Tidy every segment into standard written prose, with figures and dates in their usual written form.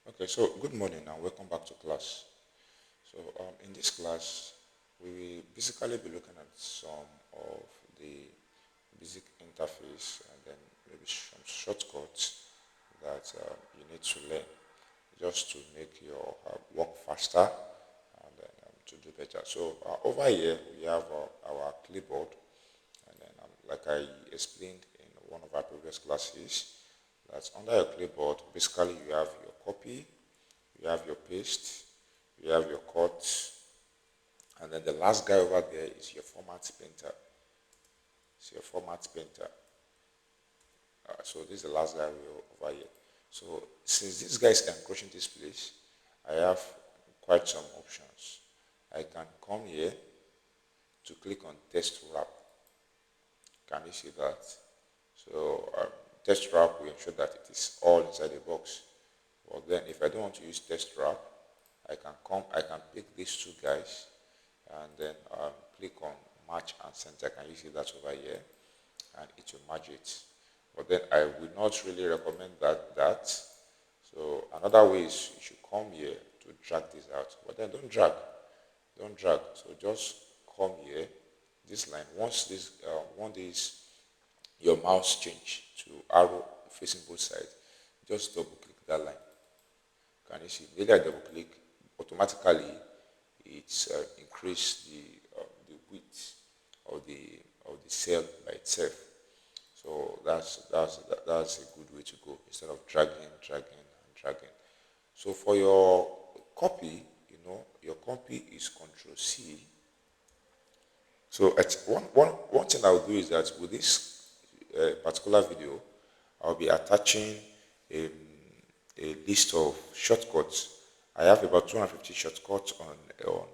Okay, so good morning and welcome back to class. So in this class, we will basically be looking at some of the basic interface and then maybe some shortcuts that you need to learn just to make your work faster and then to do better. So over here we have our clipboard, and then like I explained in one of our previous classes, that's under your clipboard. Basically, you have your copy, you have your paste, you have your cut, and then the last guy over there is your format painter. It's your format painter. So this is the last guy over here. So since this guy is encroaching this place, I have quite some options. I can come here to click on test wrap. Can you see that? So test wrap will ensure that it is all inside the box. But then if I don't want to use test wrap, I can pick these two guys and then click on match and center. Can you see that over here? And it will match it. But then I will not really recommend that. So another way is you should come here to drag this out. But then don't drag. Don't drag. So just come here, this line. Once this your mouse change to arrow facing both sides, just double click that line. Can you see? Immediately I double click, automatically it's increase the width of the cell by itself. So that's a good way to go instead of dragging. So for your copy, your copy is Control C. So one thing I'll do is that with this particular video, I'll be attaching a, a list of shortcuts. I have about 250 shortcuts on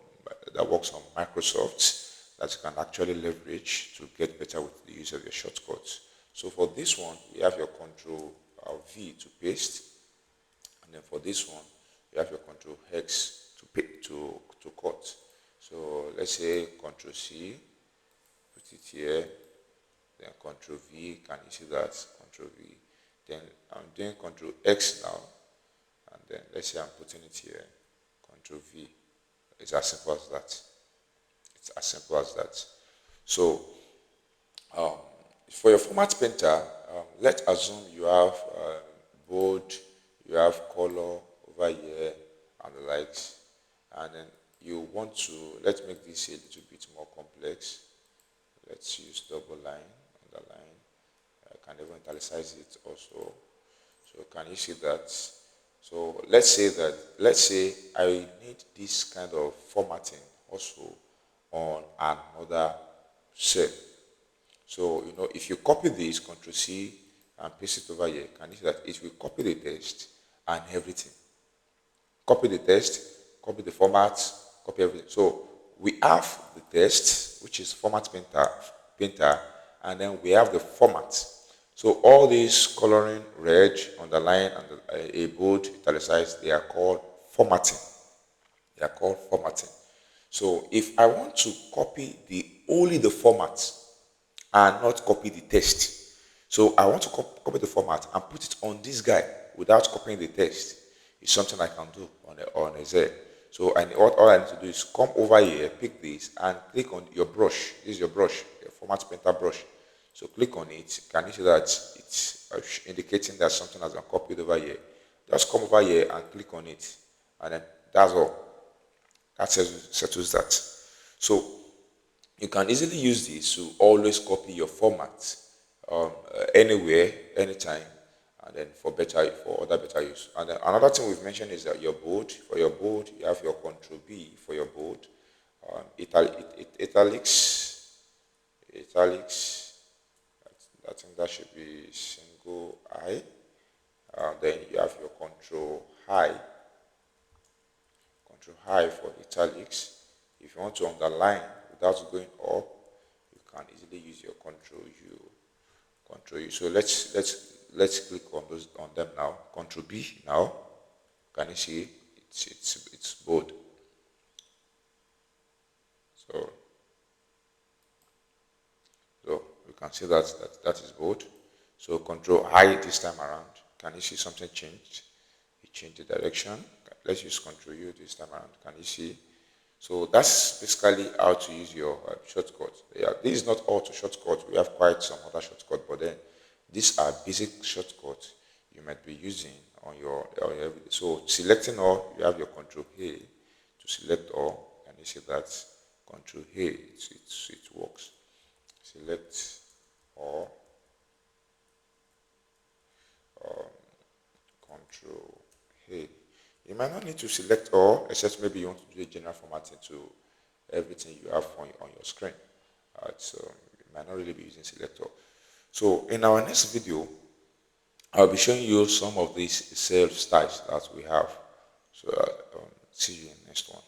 that works on Microsoft that you can actually leverage to get better with the use of your shortcuts. So for this one, we have your Control V to paste, and then for this one, you have your Control X to cut. So let's say Control C, put it here, then Control V. Can you see that? Control V. Then I'm doing Control X now, and then let's say I'm putting it here, Control V. It's as simple as that. It's as simple as that. So um, for your format painter, let's assume you have bold, you have color over here and the likes, and then you want to, let's make this a little bit more complex. Let's use double line, underline. I can even italicize it also. So can you see that? So let's say I need this kind of formatting also on another cell. So if you copy this, Control C and paste it over here, can you see that it will copy the text and everything? Copy the text, copy the format, copy everything. So we have the text, which is format painter, and then we have the format. So all these coloring, red, underline, and a bold, italicized, they are called formatting. They are called formatting. So if I want to copy only the format and not copy the text, so I want to copy the format and put it on this guy without copying the text, it's something I can do on a Z. So all I need to do is come over here, pick this, and click on your brush. This is your brush, your format painter brush. So click on it. Can you see that it's indicating that something has been copied over here? Just come over here and click on it, and then that's all. That settles that. So you can easily use this to always copy your format anywhere, anytime, and then for other better use. And then another thing we've mentioned is that your bold. For your bold, you have your Control B for your bold. Italics. I think that should be single I. Then you have your Control high for italics. If you want to underline without going up, you can easily use your Control U. Control U. So let's click on them now. Control B now. Can you see? It's bold. So you can see that is bold. So Control I this time around. Can you see something changed? It change the direction. Let's use Control U this time around. Can you see? So that's basically how to use your shortcut. Yeah, this is not auto shortcut. We have quite some other shortcut, but then these are basic shortcuts you might be using on your everyday. So selecting all, you have your Control A to select all, and you see that Control A, it works. Select all, Control A. You might not need to select all, except maybe you want to do a general formatting to everything you have on your screen. So you might not really be using select all. So in our next video, I'll be showing you some of these self styles that we have. So see you in the next one.